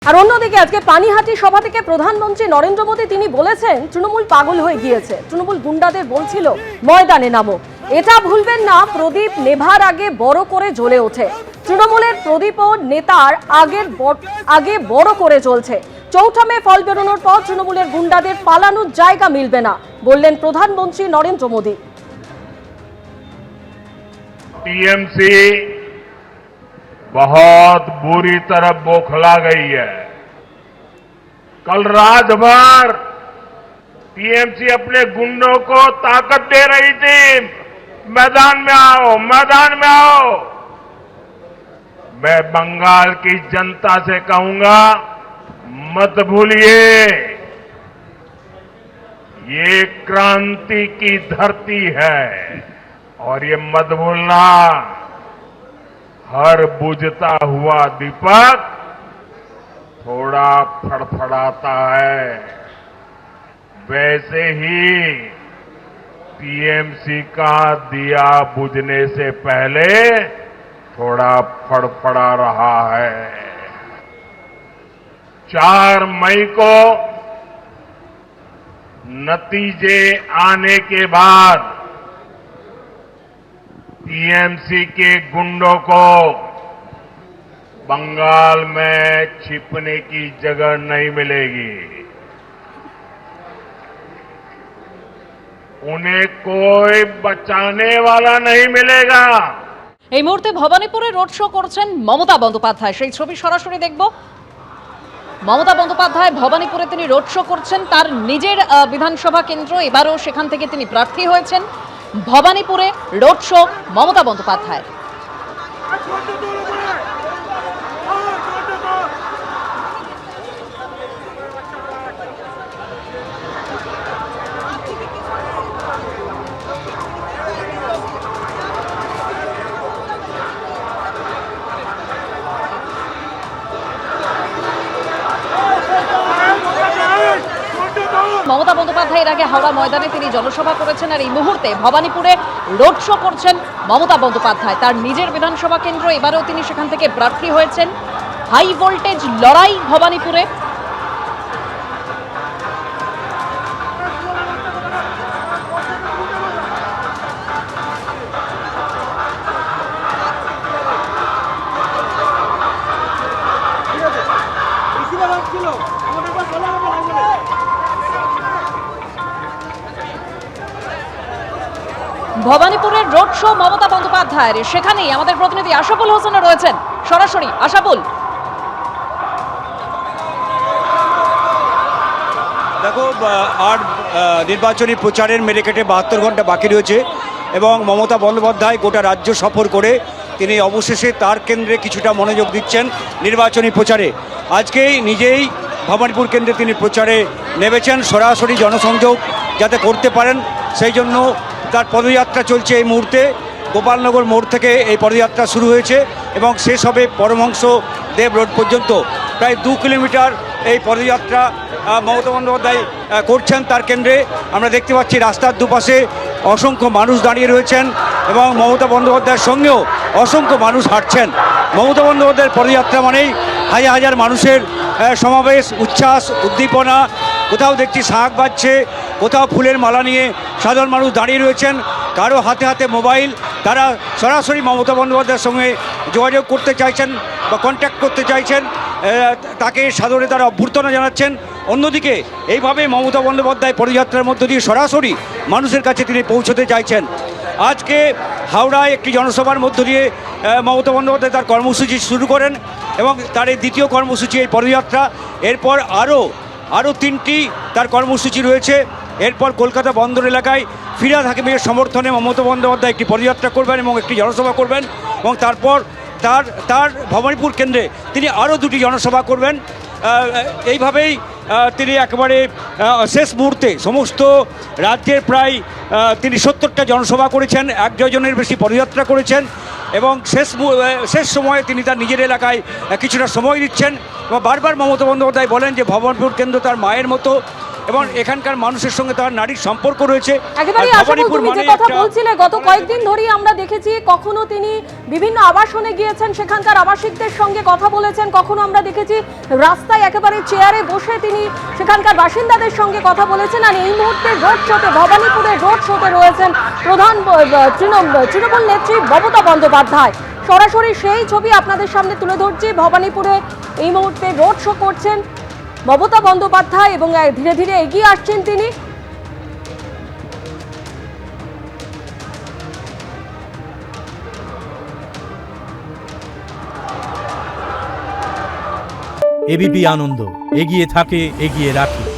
আর অন্যদিকে আজকে পানিহাটি সভা থেকে প্রধানমন্ত্রী নরেন্দ্র মোদী তিনি বলেছেন তৃণমূল পাগল হয়ে গিয়েছে, তৃণমূল গুন্ডাদের বলছিল ময়দানে নামো। এটা ভুলবেন না, প্রদীপ নেভার আগে বড় করে জ্বলে ওঠে। তৃণমূলের প্রদীপ ও নেতার আগে বড় করে জ্বলছে। চৌঠা মে ফল বেরোনোর পর তৃণমূলের গুন্ডাদের পালানোর জায়গা মিলবে না, বললেন প্রধানমন্ত্রী নরেন্দ্র মোদী। टीएमसी बहुत बुरी तरह बौखला गई है। कल रात भर टीएमसी अपने गुंडों को ताकत दे रही थी, मैदान में आओ, मैदान में आओ। मैं बंगाल की जनता से कहूंगा, मत भूलिए, ये क्रांति की धरती है और ये मत भूलना, हर बुझता हुआ दीपक थोड़ा फड़फड़ाता है। वैसे ही टीएमसी का दिया बुझने से पहले थोड़ा फड़फड़ा रहा है। 4 मई को नतीजे आने के बाद टीएमसी के गुंडों को बंगाल में छिपने की जगह नहीं मिलेगी। उन्हें कोई बचाने वाला नहीं मिलेगा। এই মুহূর্তে ভবানীপুরে রোড শো করছেন মমতা বন্দ্যোপাধ্যায়, সেই ছবি সরাসরি দেখব। মমতা বন্দ্যোপাধ্যায় ভবানীপুরে তিনি রোড শো করছেন, তার নিজের বিধানসভা কেন্দ্র, এবারও সেখান থেকে তিনি প্রার্থী হয়েছেন। ভবানীপুরে রোড শো মমতা বন্দ্যোপাধ্যায়। মমতা বন্দ্যোপাধ্যায় এর আগে হাওড়া ময়দানে তিনি জনসভা করেছেন, আর এই মুহূর্তে ভবানীপুরে রোড শো করছেন মমতা বন্দ্যোপাধ্যায়, তার নিজের বিধানসভা কেন্দ্র, এবারেও তিনি সেখান থেকে প্রার্থী হয়েছেন। হাই ভোল্টেজ লড়াই ভবানীপুরে। ভবানীপুরের রোড শো মমতা বন্দ্যোপাধ্যায়ের, সেখানেই আমাদের প্রতিনিধি আশাফুল হোসেন রয়েছেন সরাসরি। আশাফুল, দেখো, আর নির্বাচনী প্রচারের মেরেকেটে 72 ঘন্টা বাকি রয়েছে এবং মমতা বন্দ্যোপাধ্যায় গোটা রাজ্য সফর করে তিনি অবশেষে তার কেন্দ্রে কিছুটা মনোযোগ দিচ্ছেন নির্বাচনী প্রচারে। আজকেই নিজেই ভবানীপুর কেন্দ্রে তিনি প্রচারে নেমেছেন, সরাসরি জনসংযোগ যাতে করতে পারেন সেই জন্য তার পদযাত্রা চলছে। এই মুহূর্তে গোপালনগর মোড় থেকে এই পদযাত্রা শুরু হয়েছে এবং শেষ হবে পরমহংস দেব রোড পর্যন্ত। প্রায় 2 কিলোমিটার এই পদযাত্রা মমতা বন্দ্যোপাধ্যায় করছেন তার কেন্দ্রে। আমরা দেখতে পাচ্ছি রাস্তার দুপাশে অসংখ্য মানুষ দাঁড়িয়ে রয়েছেন এবং মমতা বন্দ্যোপাধ্যায়ের সঙ্গেও অসংখ্য মানুষ হাঁটছেন। মমতা বন্দ্যোপাধ্যায়ের পদযাত্রা মানেই হাজার হাজার মানুষের সমাবেশ, উচ্ছ্বাস, উদ্দীপনা। কোথাও দেখছি শাঁখ বাজছে, কোথাও ফুলের মালা নিয়ে সাধারণ মানুষ দাঁড়িয়ে রয়েছেন, কারো হাতে হাতে মোবাইল। তারা সরাসরি মমতা বন্দ্যোপাধ্যায়ের সঙ্গে যোগাযোগ করতে চাইছেন বা কন্ট্যাক্ট করতে চাইছেন, তাকে সাদরে তারা অভ্যর্থনা জানাচ্ছেন। অন্যদিকে এইভাবে মমতা বন্দ্যোপাধ্যায় পদযাত্রার মধ্য দিয়ে সরাসরি মানুষের কাছে তিনি পৌঁছতে চাইছেন। আজকে হাওড়ায় একটি জনসভার মধ্য দিয়ে মমতা বন্দ্যোপাধ্যায় তার কর্মসূচি শুরু করেন এবং তার এই দ্বিতীয় কর্মসূচি এই পদযাত্রা। এরপর আরও 3টি তার কর্মসূচি রয়েছে। এরপর কলকাতা বন্দর এলাকায় ফিরহাদ হাকিমের সমর্থনে মমতা বন্দ্যোপাধ্যায় একটি পদযাত্রা করবেন এবং একটি জনসভা করবেন এবং তারপর তার ভবানীপুর কেন্দ্রে তিনি আরও 2টি জনসভা করবেন। এইভাবেই তিনি একেবারে শেষ মুহূর্তে সমস্ত রাজ্যের প্রায় তিনি 70টা জনসভা করেছেন, 1 ডজনের বেশি পদযাত্রা করেছেন এবং শেষ সময়ে তিনি তার নিজের এলাকায় কিছুটা সময় দিচ্ছেন। বারবার মমতা বন্দ্যোপাধ্যায় বলেন যে ভবানীপুর কেন্দ্র তার মায়ের মতো এবং এখানকার মানুষের সঙ্গে তার নারীর সম্পর্ক রয়েছে। একেবারেই আর আশা করি ভবানীপুর তুমি যে মানে কথা একটা- বলছিলে গত কয়েকদিন ধরেই আমরা দেখেছি, কখনো তিনি বিভিন্ন আবাসনে গিয়েছেন, সেখানকার আবাসিকদের সঙ্গে কথা বলেছেন, কখনো আমরা দেখেছি রাস্তায় একেবারে চেয়ারে বসে তিনি সেখানকার বাসিন্দাদের সঙ্গে কথা বলেছেন। আর এই মুহূর্তে রোড শোতে, ভবানীপুরের রোড শোতে রয়েছেন প্রধান তৃণমূল নেত্রী মমতা বন্দ্যোপাধ্যায়। সরাসরি সেই ছবি আপনাদের সামনে তুলে ধরছি। ভবানীপুরে এই মুহূর্তে রোড শো করছেন মমতা বন্দ্যোপাধ্যায় এবং ধীরে ধীরে এগিয়ে আসছেন তিনি। এবিপি আনন্দ, এগিয়ে থাকে, এগিয়ে রাখে।